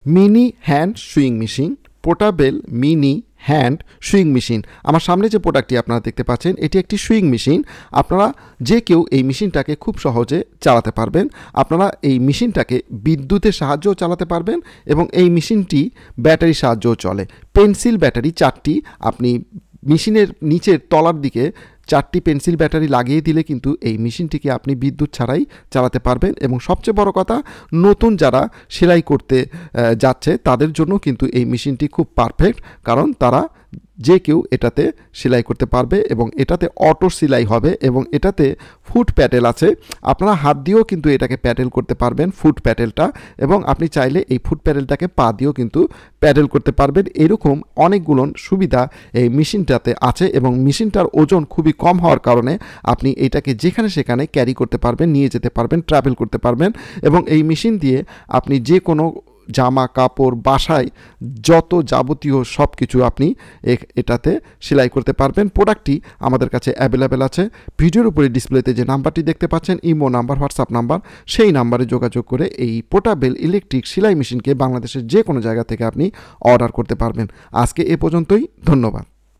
Mini hand sewing machine, পোর্টাবেল mini hand sewing machine. আমার সামনে যে প্রোডাক্টটি আপনারা দেখতে পাচ্ছেন এটি একটি সুইং মেশিন। আপনারা যে কেউ এই মেশিনটাকে খুব সহজে চালাতে পারবেন। আপনারা এই মেশিনটাকে বিদ্যুতের সাহায্যেও চালাতে পারবেন এবং এই মেশিনটি ব্যাটারির সাহায্যেও চলে। পেন্সিল ব্যাটারি 4টি আপনি মেশিনের নিচের তলার দিকে 4টি পেন্সিল ব্যাটারি লাগিয়ে দিলে কিন্তু এই মেশিনটিকে আপনি বিদ্যুৎ ছাড়াই চালাতে পারবেন। এবং সবচেয়ে বড় কথা, নতুন যারা সেলাই করতে যাচ্ছে তাদের জন্য কিন্তু এই মেশিনটি খুব পারফেক্ট, কারণ তারা যে কেউ এটাতে সেলাই করতে পারবে এবং এটাতে অটো সেলাই হবে এবং এটাতে ফুট প্যাডেল আছে। আপনারা হাত দিয়েও কিন্তু এটাকে প্যাডেল করতে পারবেন, ফুট প্যাডেলটা, এবং আপনি চাইলে এই ফুট প্যাডেলটাকে পা দিয়েও কিন্তু প্যাডেল করতে পারবেন। এরকম অনেকগুলো সুবিধা এই মেশিনটাতে আছে এবং মেশিনটার ওজন খুবই কম হওয়ার কারণে আপনি এটাকে যেখানে সেখানে ক্যারি করতে পারবেন, নিয়ে যেতে পারবেন, ট্রাভেল করতে পারবেন এবং এই মেশিন দিয়ে আপনি যে কোনো জামা কাপড়, বাসায় যত যাবতীয় সব কিছু আপনি এটাতে সেলাই করতে পারবেন। প্রোডাক্টটি আমাদের কাছে অ্যাভেলেবেল আছে। ভিডিওর উপরে ডিসপ্লেতে যে নাম্বারটি দেখতে পাচ্ছেন, ইমো নাম্বার, হোয়াটসঅ্যাপ নাম্বার, সেই নাম্বারে যোগাযোগ করে এই পোর্টাবেল ইলেকট্রিক সেলাই মেশিনকে বাংলাদেশের যে কোনো জায়গা থেকে আপনি অর্ডার করতে পারবেন। আজকে এ পর্যন্তই, ধন্যবাদ।